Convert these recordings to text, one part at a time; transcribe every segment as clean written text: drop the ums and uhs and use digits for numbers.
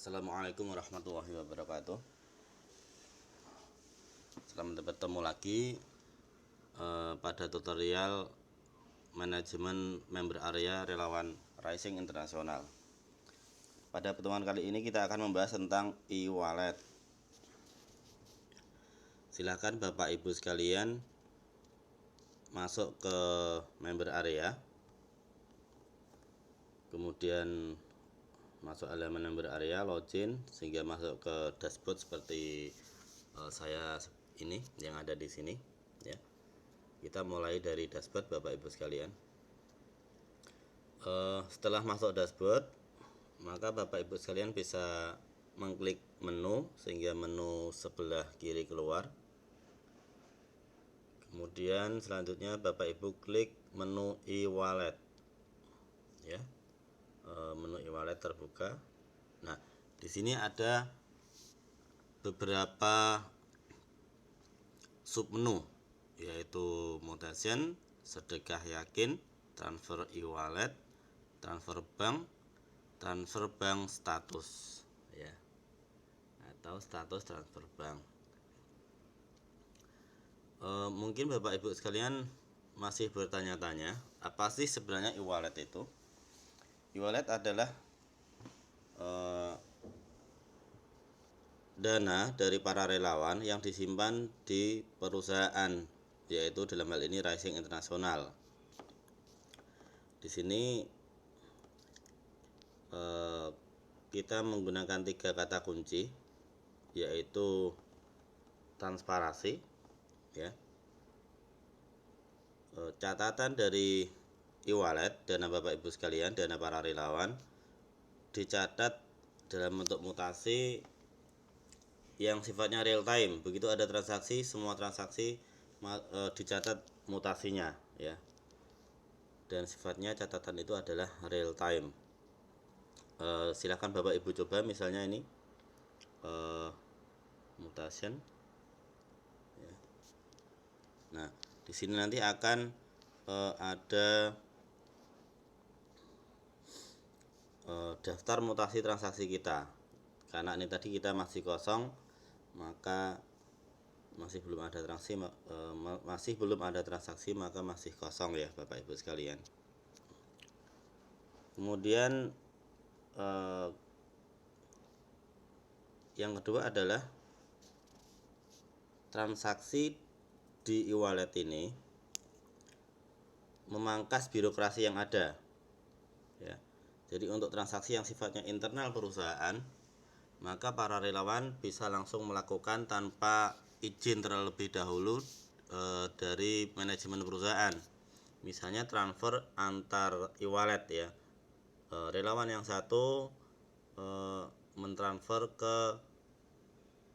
Assalamualaikum warahmatullahi wabarakatuh. Selamat bertemu lagi pada tutorial manajemen member area relawan Rising Internasional. Pada pertemuan kali ini kita akan membahas tentang e-wallet. Silahkan Bapak Ibu sekalian masuk ke member area, kemudian masuk elemen member area, login, sehingga masuk ke dashboard seperti saya ini yang ada di sini ya. Kita mulai dari dashboard Bapak Ibu sekalian. Setelah masuk dashboard, maka Bapak Ibu sekalian bisa mengklik menu sehingga menu sebelah kiri keluar. Kemudian selanjutnya Bapak Ibu klik menu e-wallet ya. Menu e-wallet terbuka. Nah, di sini ada beberapa submenu, yaitu mutation, sedekah yakin, transfer e-wallet, transfer bank status ya, atau status transfer bank. Mungkin Bapak Ibu sekalian masih bertanya-tanya, apa sih sebenarnya e-wallet itu? E-wallet adalah dana dari para relawan yang disimpan di perusahaan, yaitu dalam hal ini Rising Internasional. Di sini kita menggunakan 3 kata kunci, yaitu transparansi ya, catatan dari e-wallet, dana Bapak Ibu sekalian, dana para relawan dicatat dalam bentuk mutasi yang sifatnya real time. Begitu ada transaksi, semua transaksi dicatat mutasinya ya, dan sifatnya catatan itu adalah real time. Silahkan Bapak Ibu coba, misalnya ini mutation ya. Nah, di sini nanti akan ada daftar mutasi transaksi kita. Karena ini tadi kita masih kosong, maka masih belum ada transaksi, maka masih kosong ya Bapak Ibu sekalian. Kemudian yang kedua adalah transaksi di e-wallet ini memangkas birokrasi yang ada ya. Jadi untuk transaksi yang sifatnya internal perusahaan, maka para relawan bisa langsung melakukan tanpa izin terlebih dahulu dari manajemen perusahaan. Misalnya transfer antar e-wallet ya, relawan yang satu mentransfer ke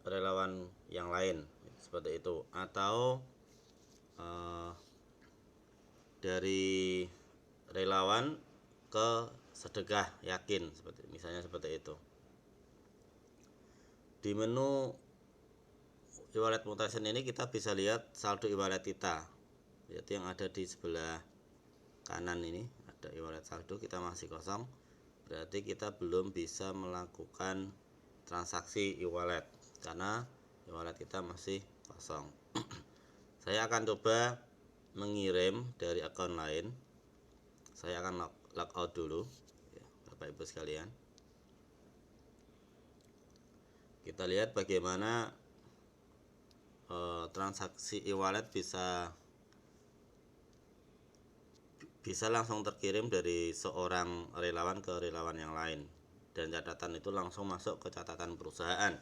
relawan yang lain seperti itu, atau dari relawan ke sedekah yakin, misalnya seperti itu. Di menu e-wallet mutation ini kita bisa lihat saldo e-wallet kita, yaitu yang ada di sebelah kanan ini ada e-wallet saldo, kita masih kosong, berarti kita belum bisa melakukan transaksi e-wallet karena e-wallet kita masih kosong. Saya akan coba mengirim dari akun lain. Saya akan logout dulu ya, Bapak Ibu sekalian. Kita lihat bagaimana transaksi e-wallet bisa langsung terkirim dari seorang relawan ke relawan yang lain, dan catatan itu langsung masuk ke catatan perusahaan.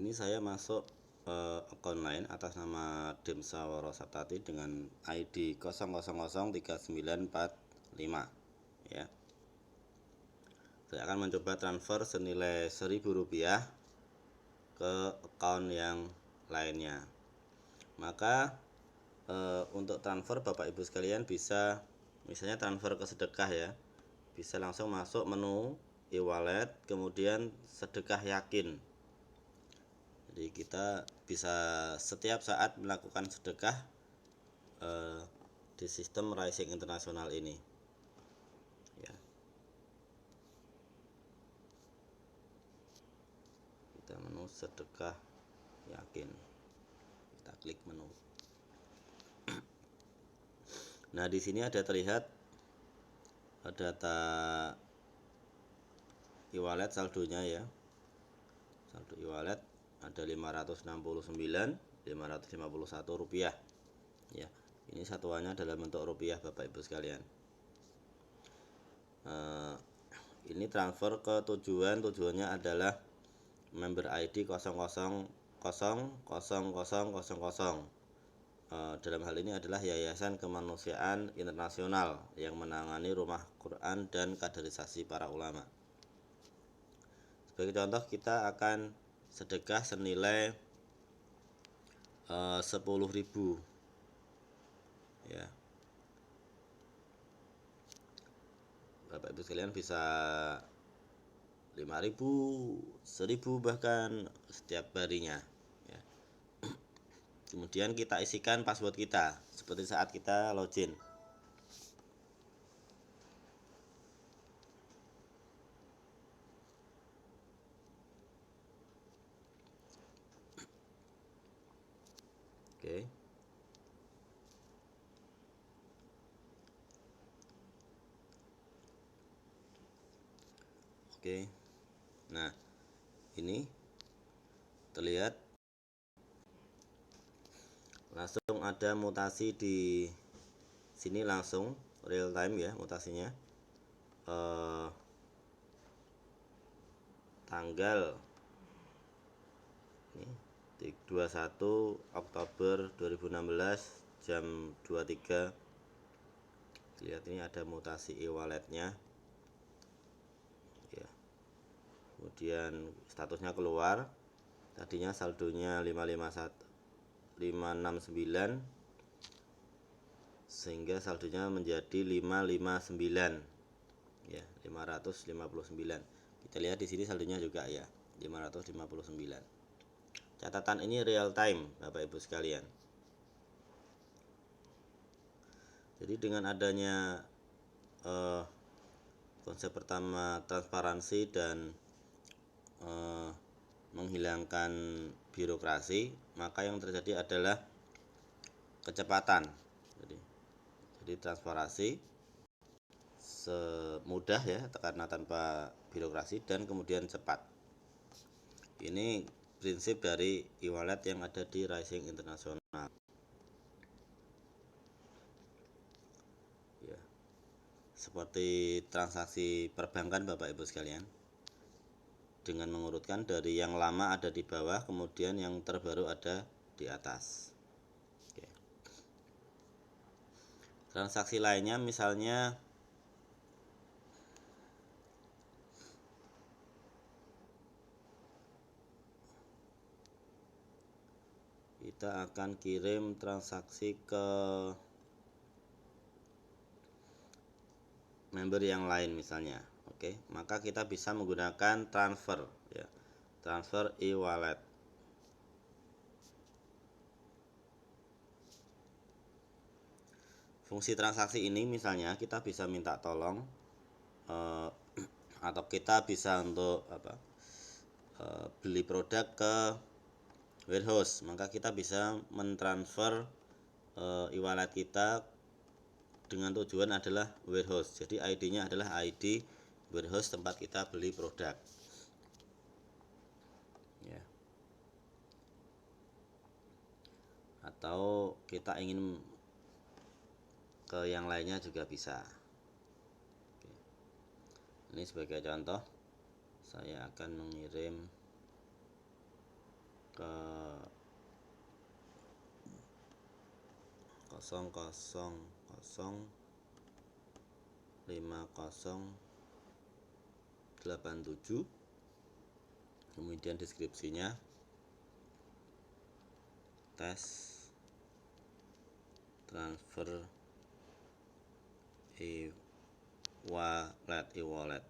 Ini saya masuk akun lain atas nama Dimsa Warosatati dengan ID 0003945 ya. Saya akan mencoba transfer senilai Rp1.000 ke akun yang lainnya. Maka untuk transfer Bapak Ibu sekalian bisa misalnya transfer ke sedekah ya. Bisa langsung masuk menu e-wallet, kemudian sedekah yakin. Jadi kita bisa setiap saat melakukan sedekah di sistem Rising Internasional ini ya. Kita menu sedekah yakin, kita klik menu. Nah di sini ada terlihat data e-wallet saldonya ya. Saldo e-wallet ada Rp569.551 ya. Ini satuannya dalam bentuk rupiah Bapak Ibu sekalian. Ini transfer ke tujuannya adalah member ID 000000. Dalam hal ini adalah Yayasan Kemanusiaan Internasional yang menangani Rumah Quran dan kaderisasi para ulama. Sebagai contoh kita akan sedekah senilai 10.000 ya. Bapak Ibu sekalian bisa 5.000, 1.000 bahkan setiap harinya ya. Kemudian kita isikan password kita seperti saat kita login. Oke. Oke. Nah, ini terlihat langsung ada mutasi di sini, langsung real time ya mutasinya. Tanggal ini 21 Oktober 2016 jam 23. Lihat ini ada mutasi e-walletnya ya. Kemudian statusnya keluar, tadinya saldonya 569 sehingga saldonya menjadi 559 ya, 559. Kita lihat di sini saldonya juga ya 559. Catatan ini real time Bapak Ibu sekalian. Jadi dengan adanya konsep pertama transparansi dan menghilangkan birokrasi, maka yang terjadi adalah kecepatan. Jadi transparansi semudah ya karena tanpa birokrasi dan kemudian cepat. Ini prinsip dari e-wallet yang ada di Rising Internasional. Ya. Seperti transaksi perbankan Bapak Ibu sekalian. Dengan mengurutkan dari yang lama ada di bawah, kemudian yang terbaru ada di atas. Oke. Transaksi lainnya misalnya kita akan kirim transaksi ke member yang lain misalnya. Oke, maka kita bisa menggunakan transfer ya. Transfer e-wallet. Fungsi transaksi ini misalnya kita bisa minta tolong atau kita bisa untuk beli produk ke warehouse, maka kita bisa mentransfer e-wallet kita dengan tujuan adalah warehouse. Jadi ID-nya adalah ID warehouse tempat kita beli produk. Ya. Atau kita ingin ke yang lainnya juga bisa. Oke. Ini sebagai contoh, saya akan mengirim ke 0005087, kemudian deskripsinya tes transfer e-wallet.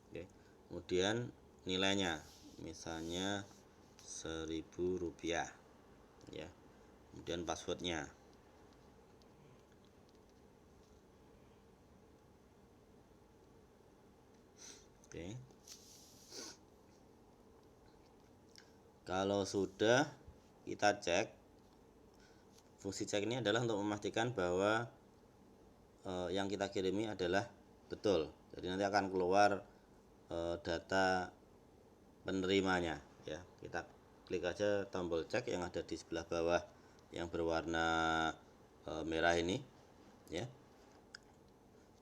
Oke. Kemudian nilainya misalnya Rp1.000 ya. Kemudian passwordnya. Oke. Kalau sudah, kita cek. Fungsi cek ini adalah untuk memastikan bahwa yang kita kirimi adalah betul. Jadi nanti akan keluar data penerimanya ya. Kita klik aja tombol cek yang ada di sebelah bawah yang berwarna merah ini ya.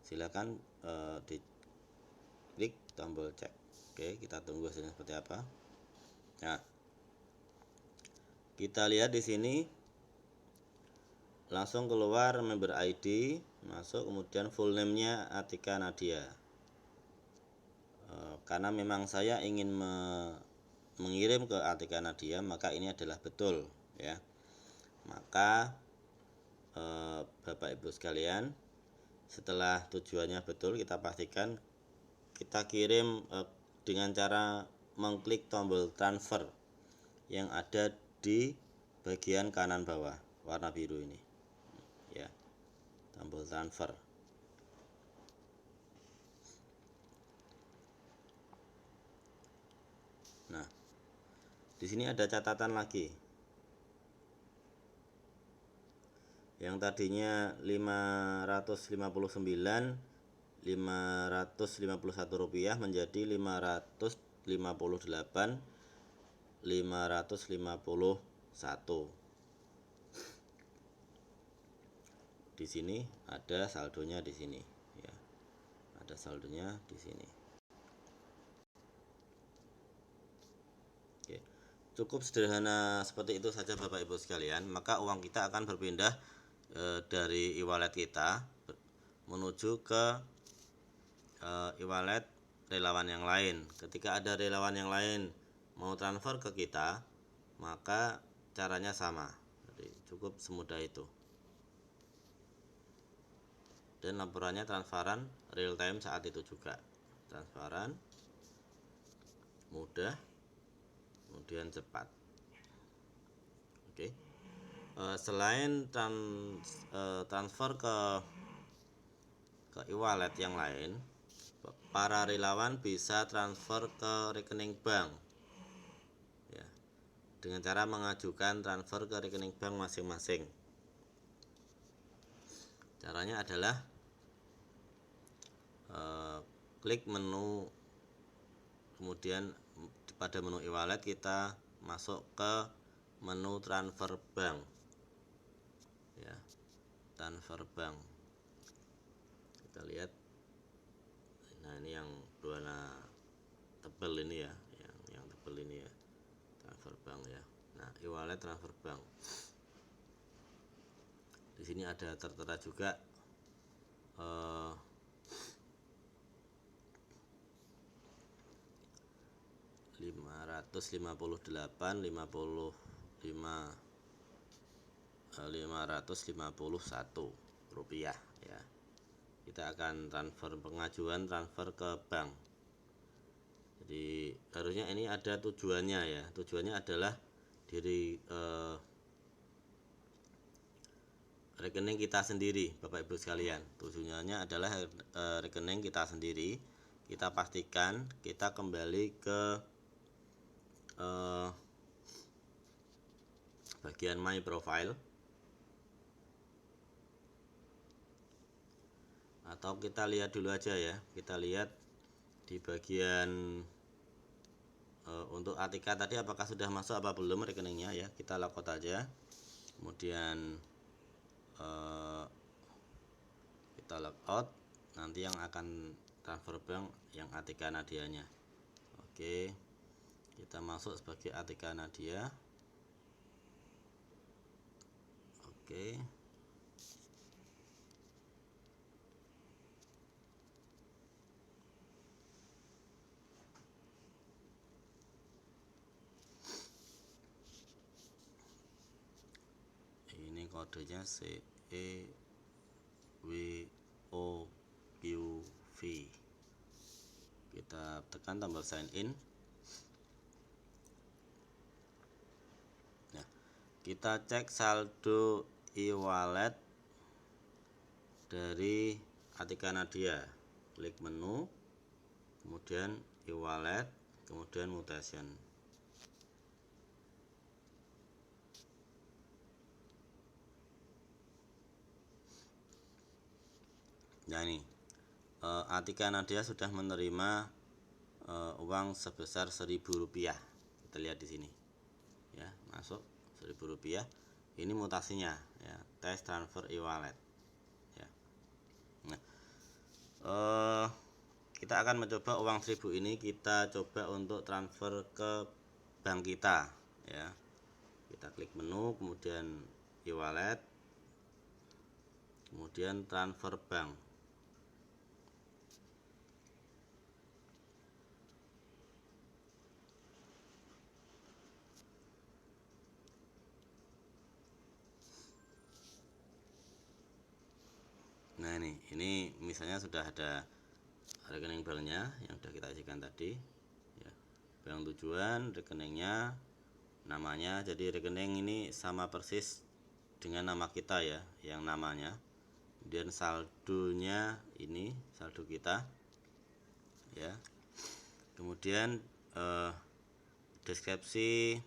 Silakan diklik tombol cek. Oke, kita tunggu hasilnya seperti apa. Nah, kita lihat di sini langsung keluar member ID, masuk, kemudian full name-nya Atika Nadia. Karena memang saya ingin mengirim ke Atika Nadia, maka ini adalah betul ya. Maka Bapak Ibu sekalian, setelah tujuannya betul, kita pastikan kita kirim dengan cara mengklik tombol transfer yang ada di bagian kanan bawah warna biru ini ya, tombol transfer. Nah, di sini ada catatan lagi. Yang tadinya Rp559.551 menjadi Rp558.551. Di sini ada saldonya di sini ya. Ada saldonya di sini. Oke. Cukup sederhana seperti itu saja Bapak Ibu sekalian, maka uang kita akan berpindah dari e-wallet kita menuju ke e-wallet relawan yang lain. Ketika ada relawan yang lain mau transfer ke kita, maka caranya sama. Jadi cukup semudah itu. Dan laporannya transparan real time saat itu juga. Transparan, mudah, kemudian cepat. Oke. Selain transfer ke e-wallet yang lain, para relawan bisa transfer ke rekening bank ya, dengan cara mengajukan transfer ke rekening bank masing-masing. Caranya adalah klik menu, kemudian pada menu e-wallet kita masuk ke menu transfer bank ya, transfer bank. Kita lihat, nah ini yang warna tebal ini ya, yang tebal ini ya, transfer bank ya. Nah, e-wallet transfer bank. Di sini ada tertera juga Rp551 ya. Kita akan transfer, pengajuan transfer ke bank. Jadi harusnya ini ada tujuannya ya. Tujuannya adalah dari rekening kita sendiri Bapak Ibu sekalian. Tujuannya adalah rekening kita sendiri. Kita pastikan kita kembali ke bagian my profile, atau kita lihat dulu aja ya. Kita lihat di bagian untuk Atika tadi apakah sudah masuk apa belum rekeningnya ya. Kita logout aja, kemudian kita logout. Nanti yang akan transfer bank yang Atika Nadianya. Oke, Kita masuk sebagai Atika Nadia. Oke. Ini kodenya CEWOQV. Kita tekan tombol sign in. Nah, kita cek saldo e-wallet dari Atika Nadia. Klik menu, kemudian e-wallet, kemudian mutation. Nah ini Atika Nadia sudah menerima uang sebesar Rp1.000. Kita lihat di sini, ya, masuk Rp1.000. Ini mutasinya, ya, test transfer e-wallet. Ya. Nah, kita akan mencoba uang 1.000 ini kita coba untuk transfer ke bank kita, ya. Kita klik menu, kemudian e-wallet, kemudian transfer bank. Nah ini misalnya sudah ada rekening banknya yang sudah kita isikan tadi, ya. Bank tujuan, rekeningnya, namanya. Jadi rekening ini sama persis dengan nama kita, ya, yang namanya. Kemudian saldonya ini saldo kita, ya. Kemudian deskripsi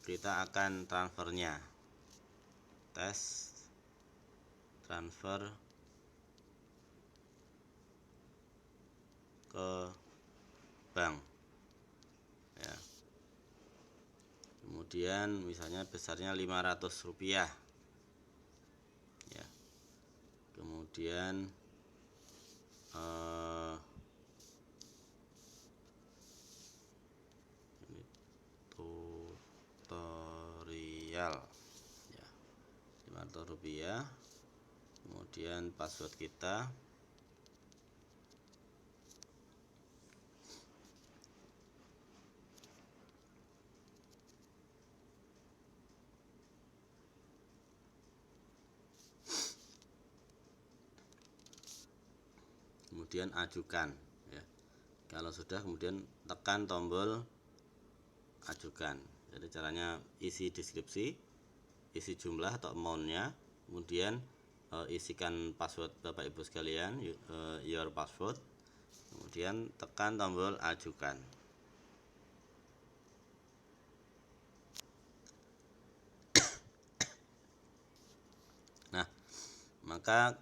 kita akan transfernya, tes transfer ke bank, ya. Kemudian misalnya besarnya Rp500, ya. Kemudian ini tutorial, ya, Rp500. Kemudian password kita, kemudian ajukan, ya. Kalau sudah, kemudian tekan tombol ajukan. Jadi caranya isi deskripsi, isi jumlah atau amountnya, kemudian isikan password Bapak Ibu sekalian, your password, kemudian tekan tombol ajukan. Nah, maka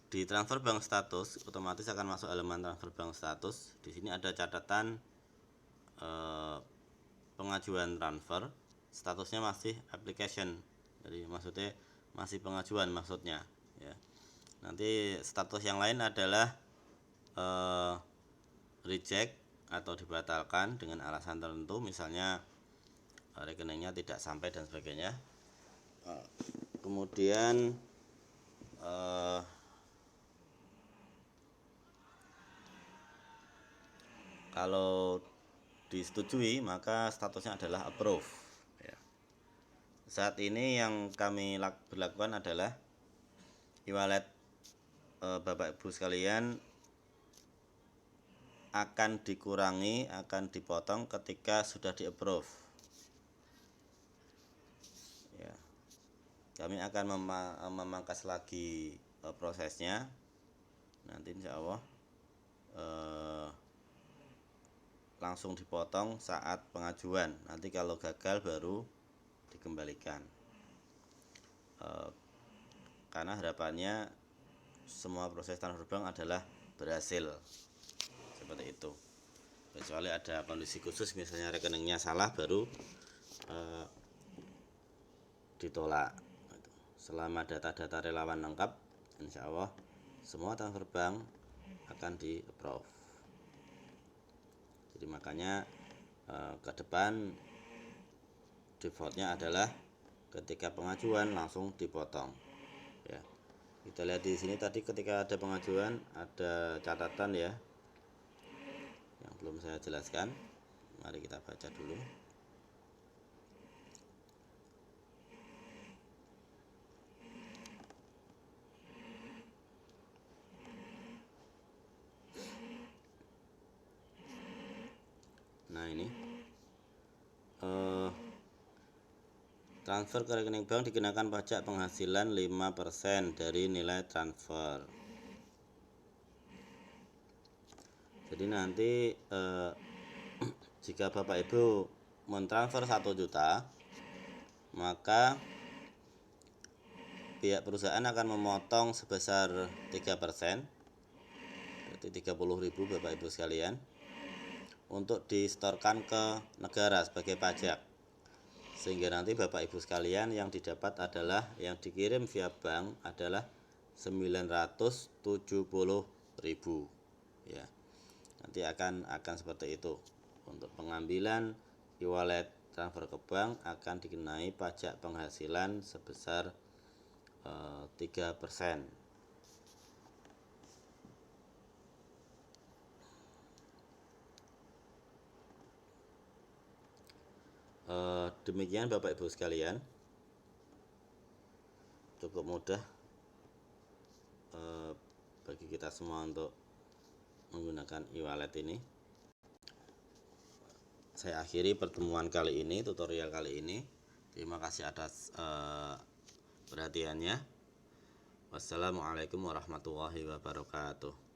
di transfer bank status otomatis akan masuk halaman transfer bank status. Di sini ada catatan pengajuan transfer, statusnya masih application. Jadi maksudnya masih pengajuan maksudnya, ya. Nanti status yang lain adalah reject atau dibatalkan dengan alasan tertentu, misalnya rekeningnya tidak sampai dan sebagainya. Kemudian kalau disetujui maka statusnya adalah approve, ya. Saat ini yang kami berlakukan adalah e-wallet Bapak Ibu sekalian akan dikurangi, akan dipotong ketika sudah di approve, ya. Kami akan memangkas lagi prosesnya. Nanti insya Allah langsung dipotong saat pengajuan. Nanti kalau gagal baru dikembalikan. Karena harapannya semua proses transfer bank adalah berhasil, seperti itu. Kecuali ada kondisi khusus, misalnya rekeningnya salah, baru ditolak. Selama data-data relawan lengkap, insya Allah semua transfer bank akan di approve. Jadi makanya ke depan defaultnya adalah ketika pengajuan langsung dipotong ya. Kita lihat di sini tadi ketika ada pengajuan ada catatan ya yang belum saya jelaskan. Mari kita baca dulu. Nah ini transfer ke rekening bank dikenakan pajak penghasilan 5% dari nilai transfer. Jadi nanti jika Bapak Ibu mentransfer 1 juta, maka pihak perusahaan akan memotong sebesar 3%, berarti 30.000 Bapak Ibu sekalian, untuk disetorkan ke negara sebagai pajak. Sehingga nanti Bapak Ibu sekalian yang didapat adalah yang dikirim via bank adalah 970.000 ya. Nanti akan seperti itu. Untuk pengambilan e-wallet transfer ke bank akan dikenai pajak penghasilan sebesar 3%. Demikian Bapak Ibu sekalian, cukup mudah bagi kita semua untuk menggunakan e-wallet ini. Saya akhiri pertemuan kali ini, tutorial kali ini. Terima kasih atas perhatiannya. Wassalamualaikum warahmatullahi wabarakatuh.